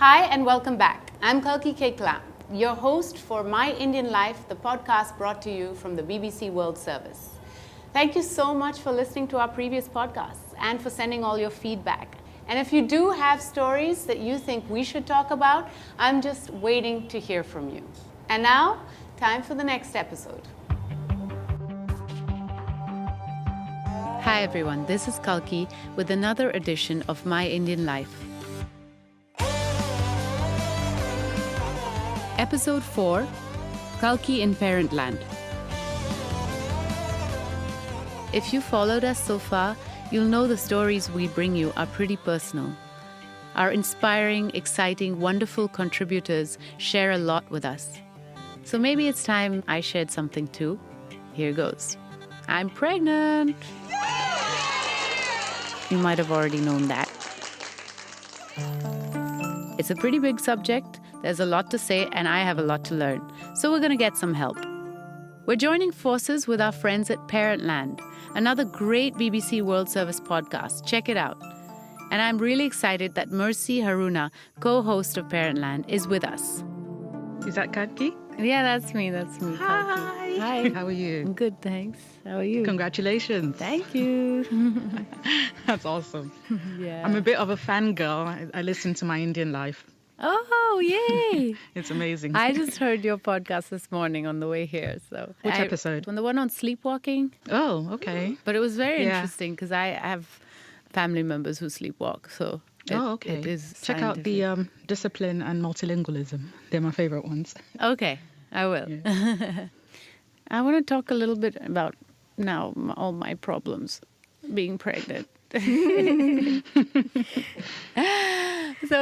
Hi and welcome back. I'm Kalki Kekla, your host for My Indian Life, the podcast brought to you from the BBC World Service. Thank you so much for listening to our previous podcasts and for sending all your feedback. And if you do have stories that you think we should talk about, I'm just waiting to hear from you. And now, time for the next episode. Hi everyone, this is Kalki with another edition of My Indian Life. Episode 4, Kalki in Parentland. If you followed us so far, you'll know the stories we bring you are pretty personal. Our inspiring, exciting, wonderful contributors share a lot with us. So maybe it's time I shared something too. Here goes. I'm pregnant. You might have already known that. It's a pretty big subject. There's a lot to say and I have a lot to learn. So we're going to get some help. We're joining forces with our friends at Parentland, another great BBC World Service podcast. Check it out. And I'm really excited that Mercy Haruna, co-host of Parentland, is with us. Is that Kalki? Yeah, that's me. Hi. Kalki. Hi. How are you? I'm good, thanks. How are you? Congratulations. Thank you. That's awesome. Yeah. I'm a bit of a fangirl. I listen to My Indian Life. Oh, yay. It's amazing. I just heard your podcast this morning on the way here. So Which episode? The one on sleepwalking. Oh, okay. But it was very interesting because I have family members who sleepwalk. So okay. It is Check out the discipline and multilingualism. They're my favorite ones. Okay, I will. Yeah. I want to talk a little bit about now all my problems being pregnant. So,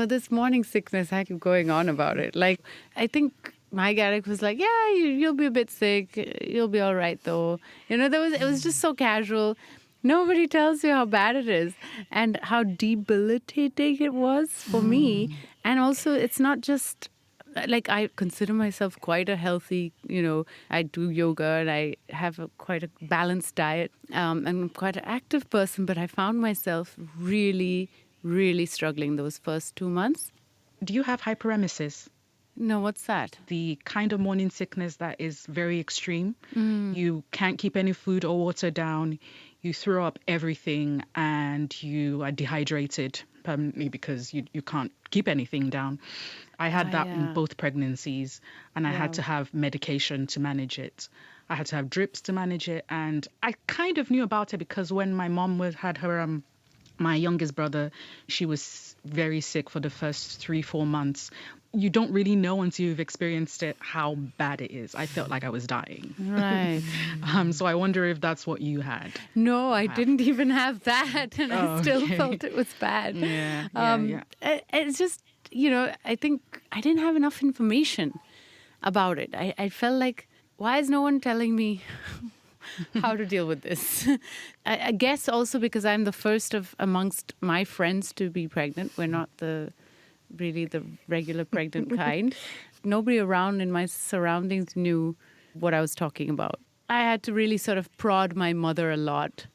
this morning sickness, I keep going on about it. Like, I think my Garrick was like, yeah, you'll be a bit sick. You'll be all right, though. It was just so casual. Nobody tells you how bad it is and how debilitating it was for me. And also, it's not just... Like, I consider myself quite a healthy, I do yoga and I have quite a balanced diet. I'm quite an active person, but I found myself really, really struggling those first 2 months. Do you have hyperemesis? No, what's that? The kind of morning sickness that is very extreme. You can't keep any food or water down. You throw up everything and you are dehydrated permanently because you can't keep anything down. I had that in both pregnancies and I had to have medication to manage it. I had to have drips to manage it. And I kind of knew about it because when my mom had her, my youngest brother, she was very sick for the first 3-4 months. You don't really know until you've experienced it how bad it is. I felt like I was dying. Right. So I wonder if that's what you had. No, I didn't even have that. And I still felt it was bad. Yeah. It's just, I think I didn't have enough information about it. I felt like, why is no one telling me how to deal with this? I guess also because I'm the first of amongst my friends to be pregnant. We're not really the regular pregnant kind. Nobody around in my surroundings knew what I was talking about. I had to really sort of prod my mother a lot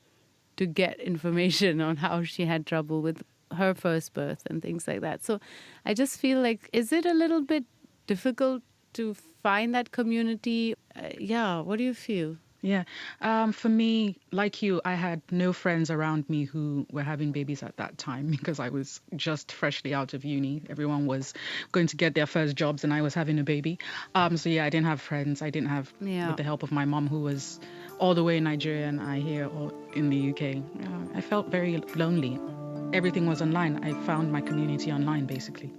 to get information on how she had trouble with her first birth and things like that. So I just feel like, is it a little bit difficult to find that community? What do you feel? Yeah. For me, like you, I had no friends around me who were having babies at that time because I was just freshly out of uni. Everyone was going to get their first jobs and I was having a baby. I didn't have friends. I didn't have, with the help of my mom, who was all the way in Nigeria and I here in the UK. I felt very lonely. Everything was online. I found my community online, basically.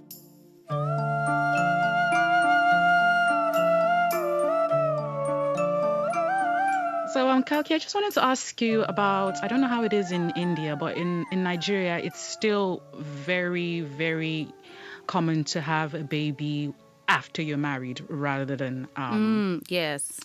So, Kalki, I just wanted to ask you about, I don't know how it is in India, but in Nigeria, it's still very, very common to have a baby after you're married rather than yes.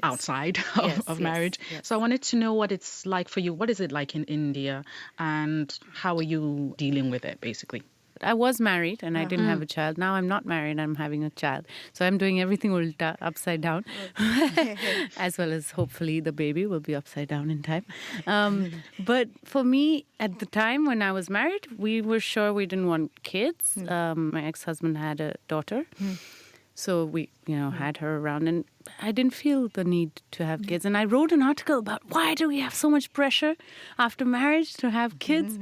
outside of marriage. Yes. So I wanted to know what it's like for you. What is it like in India and how are you dealing with it, basically? I was married and I didn't have a child. Now I'm not married, I'm having a child. So I'm doing everything ulta, upside down, as well as hopefully the baby will be upside down in time. But for me, at the time when I was married, we were sure we didn't want kids. My ex-husband had a daughter. So we, had her around, and I didn't feel the need to have kids. And I wrote an article about why do we have so much pressure after marriage to have kids.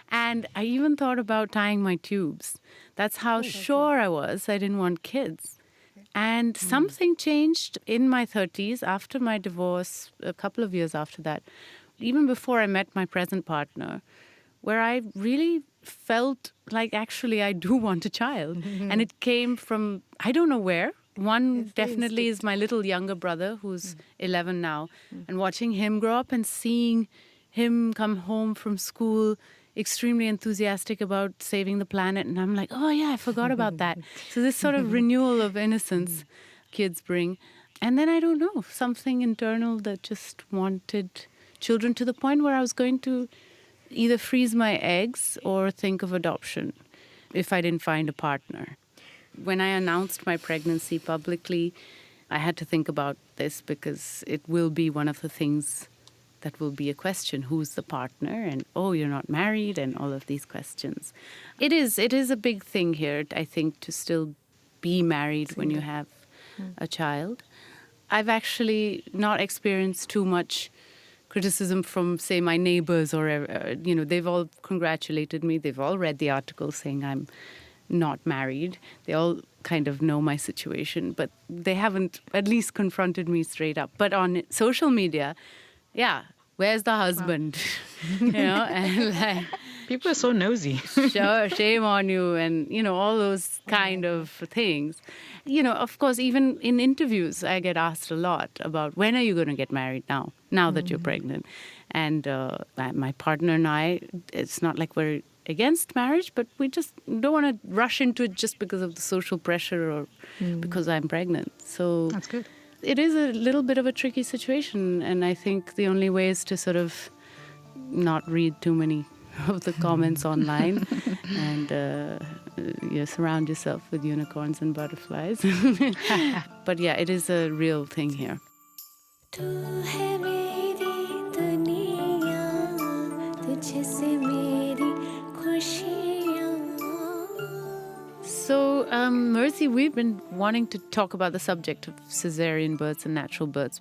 And I even thought about tying my tubes. That's how sure I was I didn't want kids. And something changed in my 30s after my divorce, a couple of years after that, even before I met my present partner, where I really felt like actually I do want a child. And it came from, I don't know where. One definitely is my little younger brother who's 11 now. And watching him grow up and seeing him come home from school extremely enthusiastic about saving the planet. And I'm like, oh yeah, I forgot about that. So this sort of renewal of innocence kids bring. And then I don't know, something internal that just wanted children to the point where I was going to either freeze my eggs or think of adoption if I didn't find a partner. When I announced my pregnancy publicly, I had to think about this because it will be one of the things that will be a question. Who's the partner? And, oh, you're not married, and all of these questions. It is a big thing here, I think, to still be married when you have a child. I've actually not experienced too much criticism from, say, my neighbors or, they've all congratulated me. They've all read the article saying I'm not married. They all kind of know my situation, but they haven't at least confronted me straight up. But on social media, yeah, where's the husband? And like, People are so nosy. Sure, shame on you, and, all those kind of things. Of course, even in interviews, I get asked a lot about when are you going to get married now that you're pregnant. And my partner and I, it's not like we're against marriage, but we just don't want to rush into it just because of the social pressure or because I'm pregnant. So That's good. It is a little bit of a tricky situation, and I think the only way is to sort of not read too many of the comments online and surround yourself with unicorns and butterflies. But yeah, it is a real thing here. तू है मेरी दुनिया, तुझसे मेरी खुशियाँ. So, Mercy, we've been wanting to talk about the subject of cesarean births and natural births.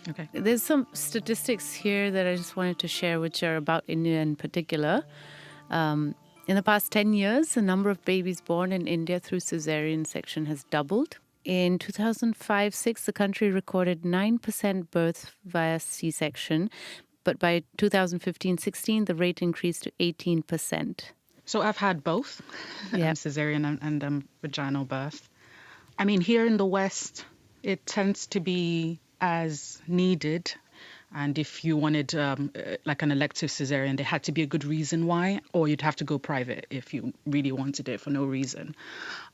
Okay. There's some statistics here that I just wanted to share, which are about India in particular. In the past 10 years, the number of babies born in India through cesarean section has doubled. In 2005-06, the country recorded 9% births via C-section, but by 2015-16, the rate increased to 18%. So I've had both, Yeah. cesarean and vaginal birth. I mean, here in the West, it tends to be as needed. And if you wanted like an elective cesarean, there had to be a good reason why, or you'd have to go private if you really wanted it for no reason.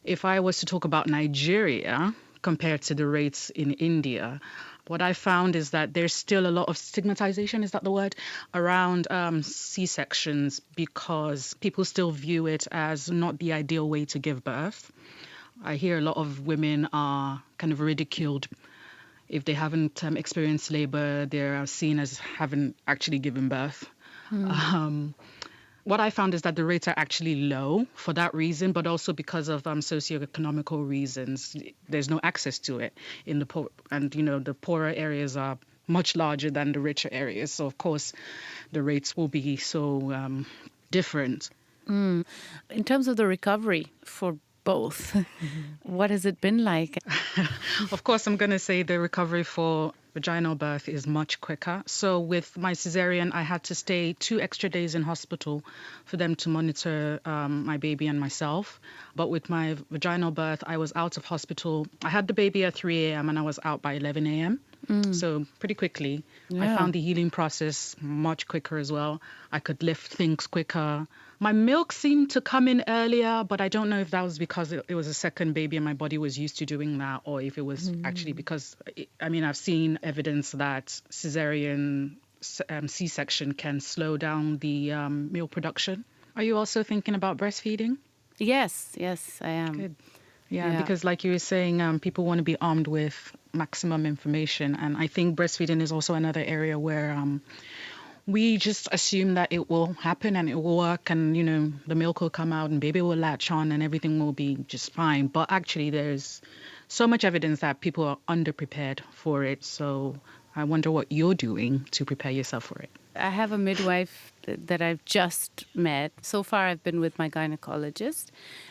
If I was to talk about Nigeria compared to the rates in India, what I found is that there's still a lot of stigmatization, is that the word, around C-sections because people still view it as not the ideal way to give birth. I hear a lot of women are kind of ridiculed if they haven't experienced labor. They're seen as having actually given birth. What I found is that the rates are actually low for that reason, but also because of socioeconomical reasons. There's no access to it in the poor, and the poorer areas are much larger than the richer areas. So of course, the rates will be so different. In terms of the recovery for both, what has it been like? Of course, I'm going to say the recovery for vaginal birth is much quicker. So with my cesarean, I had to stay 2 extra days in hospital for them to monitor my baby and myself. But with my vaginal birth, I was out of hospital. I had the baby at 3 a.m. and I was out by 11 a.m. So pretty quickly. I Yeah. found the healing process much quicker as well. I could lift things quicker. My milk seemed to come in earlier, but I don't know if that was because it was a second baby and my body was used to doing that, or if it was actually because, I've seen evidence that cesarean C-section can slow down the milk production. Are you also thinking about breastfeeding? Yes, I am. Good. Yeah, Yeah. because like you were saying, people want to be armed with maximum information. And I think breastfeeding is also another area where we just assume that it will happen and it will work and, the milk will come out and baby will latch on and everything will be just fine. But actually, there's so much evidence that people are underprepared for it. So I wonder what you're doing to prepare yourself for it. I have a midwife that I've just met. So far, I've been with my gynecologist,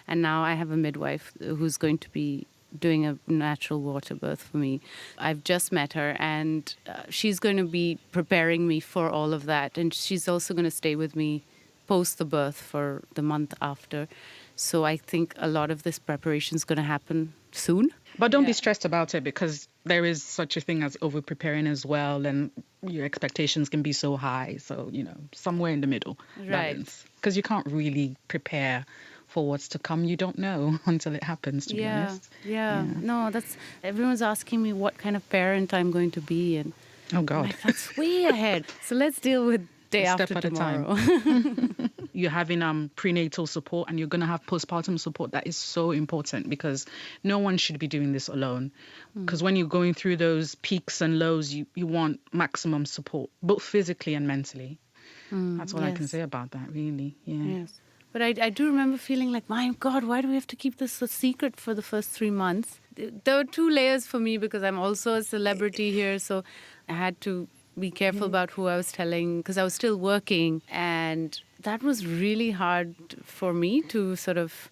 and now I have a midwife who's going to be doing a natural water birth for me. I've just met her, and she's going to be preparing me for all of that. And she's also going to stay with me post the birth for the month after. So I think a lot of this preparation is going to happen soon. But don't be stressed about it because there is such a thing as over preparing as well, and your expectations can be so high. So, somewhere in the middle. Right. Because you can't really prepare for what's to come. You don't know until it happens, to be honest. Yeah. No, everyone's asking me what kind of parent I'm going to be. And Oh, I'm God. like, that's way ahead. So let's deal with day A after step at a tomorrow. You're having prenatal support and you're going to have postpartum support. That is so important because no one should be doing this alone. Because when you're going through those peaks and lows, you want maximum support, both physically and mentally. That's all I can yes. say about that, really. Yeah. Yes. But I do remember feeling like, my God, why do we have to keep this a secret for the first 3 months? There were 2 layers for me because I'm also a celebrity here. So I had to be careful about who I was telling because I was still working. And that was really hard for me to sort of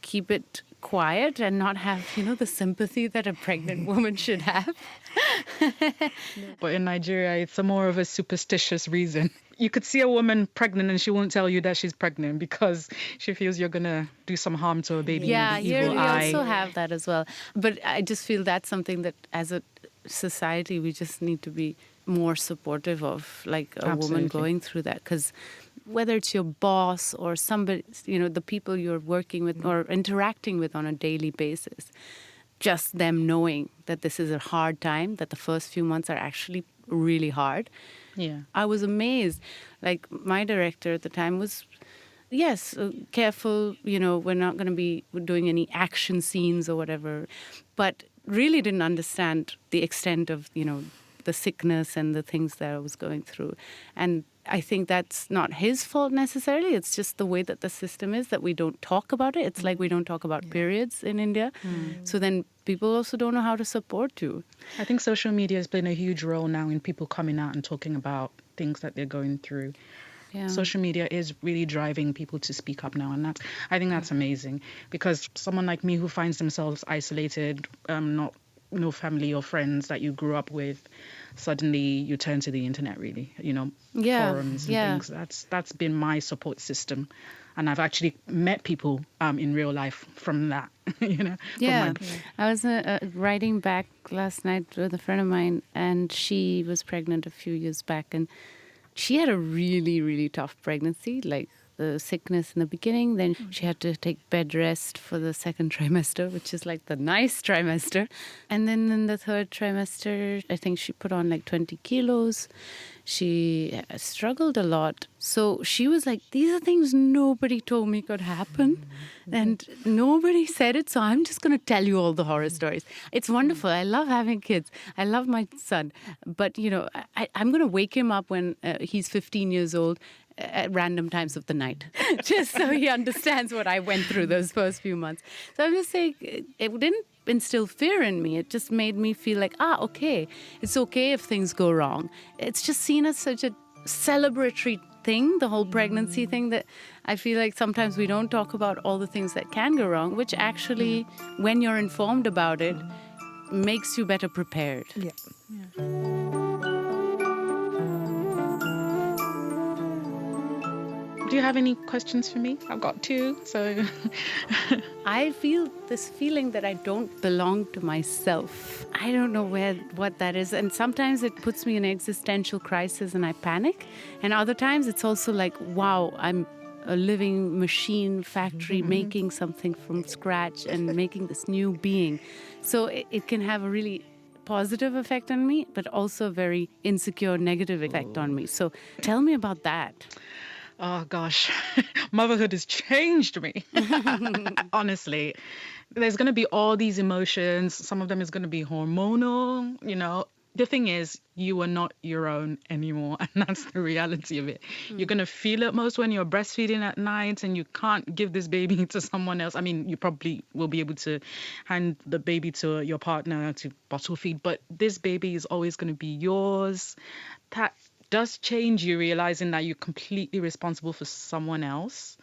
keep it quiet and not have, the sympathy that a pregnant woman should have. But in Nigeria, it's more of a superstitious reason. You could see a woman pregnant and she won't tell you that she's pregnant because she feels you're going to do some harm to her baby. Yeah, in the here evil we eye. also have that as well. But I just feel that's something that as a society, we just need to be more supportive of, like a woman Absolutely. going through that. Because whether it's your boss or somebody, the people you're working with or interacting with on a daily basis, just them knowing that this is a hard time, that the first few months are actually really hard. Yeah. I was amazed. Like my director at the time was, yes, careful, we're not going to be doing any action scenes or whatever, but really didn't understand the extent of, the sickness and the things that I was going through. And I think that's not his fault necessarily. It's just the way that the system is that we don't talk about it. It's like we don't talk about periods in India. So then people also don't know how to support you. I think social media has played a huge role now in people coming out and talking about things that they're going through. Yeah. Social media is really driving people to speak up now, and I think that's amazing because someone like me who finds themselves isolated, no family or friends that you grew up with, suddenly you turn to the internet, really, forums and things. That's been my support system, and I've actually met people in real life from that. I was riding back last night with a friend of mine, and she was pregnant a few years back, and she had a really, really tough pregnancy, like the sickness in the beginning. Then she had to take bed rest for the second trimester, which is like the nice trimester. And then in the third trimester, I think she put on like 20 kilos. She struggled a lot. So she was like, these are things nobody told me could happen. And nobody said it. So I'm just going to tell you all the horror stories. It's wonderful. I love having kids. I love my son. But, I'm going to wake him up when he's 15 years old at random times of the night, just so he understands what I went through those first few months. So I'm just saying, it didn't instill fear in me. It just made me feel like, okay, it's okay if things go wrong. It's just seen as such a celebratory thing, the whole pregnancy thing, that I feel like sometimes we don't talk about all the things that can go wrong, which actually, when you're informed about it, makes you better prepared. Yeah. Do you have any questions for me? I've got 2, so... I feel this feeling that I don't belong to myself. I don't know what that is. And sometimes it puts me in existential crisis and I panic. And other times it's also like, wow, I'm a living machine factory making something from scratch and making this new being. So it can have a really positive effect on me, but also a very insecure, negative effect on me. So tell me about that. Oh gosh, motherhood has changed me. Honestly, there's going to be all these emotions. Some of them is going to be hormonal, The thing is, you are not your own anymore, and that's the reality of it. You're going to feel it most when you're breastfeeding at night and you can't give this baby to someone else. I mean, you probably will be able to hand the baby to your partner to bottle feed, but this baby is always going to be yours. That does change you realizing that you're completely responsible for someone else.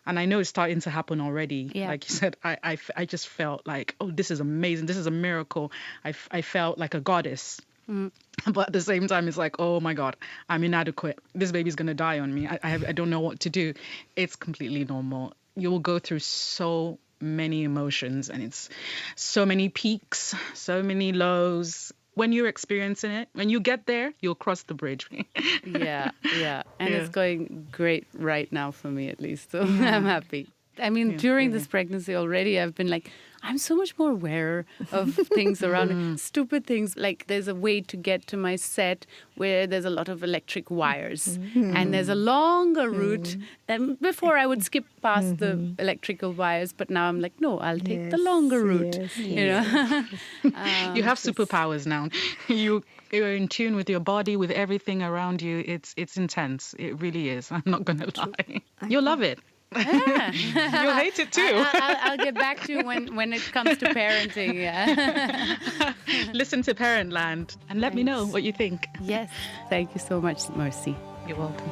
And I know it's starting to happen already. Yeah. Like you said, I just felt like, oh, this is amazing. This is a miracle. I felt like a goddess. But at the same time, it's like, oh my God, I'm inadequate. This baby's going to die on me. I don't know what to do. It's completely normal. You will go through so many emotions, and it's so many peaks, so many lows. When you're experiencing it, when you get there, you'll cross the bridge. Yeah. And Yeah. it's going great right now for me, at least. So I'm happy. I mean, during this pregnancy already, I've been like, I'm so much more aware of things around me. Stupid things. Like there's a way to get to my set where there's a lot of electric wires. And there's a longer route. And before I would skip past the electrical wires. But now I'm like, no, I'll take the longer route. You have superpowers now. You're in tune with your body, with everything around you. It's intense. It really is. I'm not going to lie. You'll love it. Yeah. You'll hate it too. I'll get back to you when it comes to parenting. Yeah. Listen to Parentland and let me know what you think. Yes. Thank you so much, Mercy. You're welcome.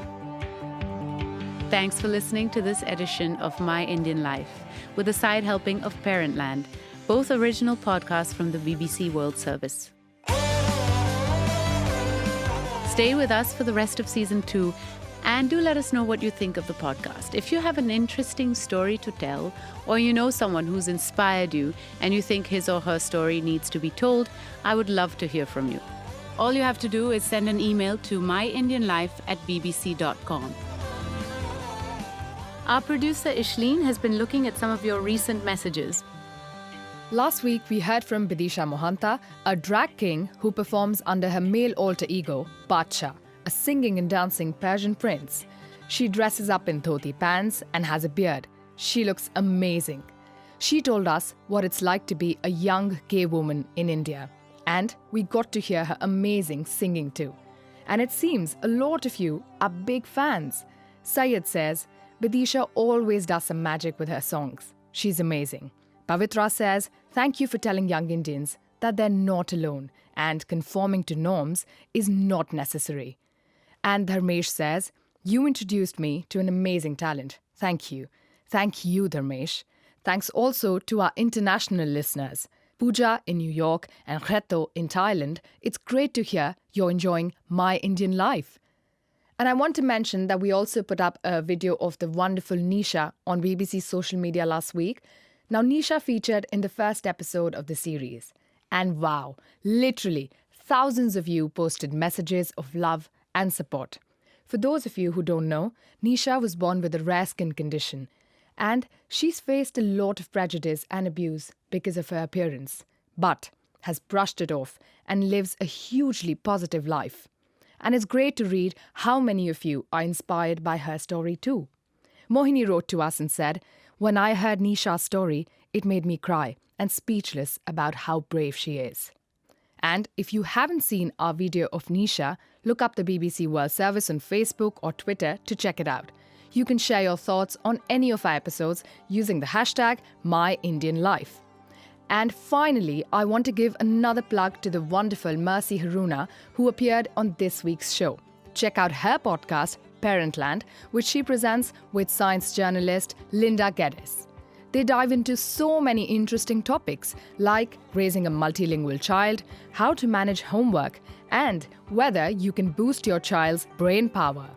Thanks for listening to this edition of My Indian Life with a side helping of Parentland, both original podcasts from the BBC World Service. Stay with us for the rest of season 2. And do let us know what you think of the podcast. If you have an interesting story to tell, or you know someone who's inspired you and you think his or her story needs to be told, I would love to hear from you. All you have to do is send an email to myindianlife@bbc.com. Our producer Ishleen has been looking at some of your recent messages. Last week, we heard from Bidisha Mohanta, a drag king who performs under her male alter ego, Bacha, a singing and dancing Persian prince. She dresses up in dhoti pants and has a beard. She looks amazing. She told us what it's like to be a young gay woman in India. And we got to hear her amazing singing too. And it seems a lot of you are big fans. Syed says, Bidisha always does some magic with her songs. She's amazing. Pavitra says, thank you for telling young Indians that they're not alone and conforming to norms is not necessary. And Dharmesh says, you introduced me to an amazing talent. Thank you. Thank you, Dharmesh. Thanks also to our international listeners. Pooja in New York and Reto in Thailand. It's great to hear you're enjoying My Indian Life. And I want to mention that we also put up a video of the wonderful Nisha on BBC's social media last week. Now, Nisha featured in the first episode of the series. And wow, literally thousands of you posted messages of love and support. For those of you who don't know, Nisha was born with a rare skin condition, and she's faced a lot of prejudice and abuse because of her appearance, but has brushed it off and lives a hugely positive life. And it's great to read how many of you are inspired by her story too. Mohini wrote to us and said, when I heard Nisha's story, it made me cry and speechless about how brave she is. And if you haven't seen our video of Nisha, look up the BBC World Service on Facebook or Twitter to check it out. You can share your thoughts on any of our episodes using the hashtag MyIndianLife. And finally, I want to give another plug to the wonderful Mercy Haruna, who appeared on this week's show. Check out her podcast, Parentland, which she presents with science journalist Linda Geddes. They dive into so many interesting topics like raising a multilingual child, how to manage homework, and whether you can boost your child's brain power.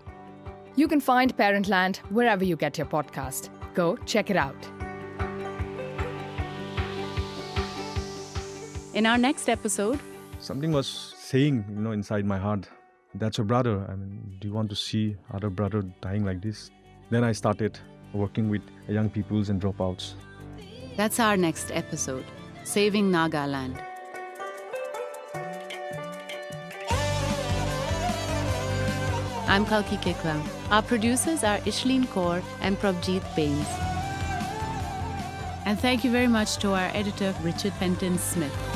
You can find Parentland wherever you get your podcast. Go check it out. In our next episode, something was saying, inside my heart, that's your brother. I mean, do you want to see other brother dying like this? Then I started working with young peoples and dropouts. that's our next episode, Saving Nagaland. I'm Kalki Kiklam. Our producers are Ishleen Kaur and Prabjeet Bains. And thank you very much to our editor, Richard Fenton Smith.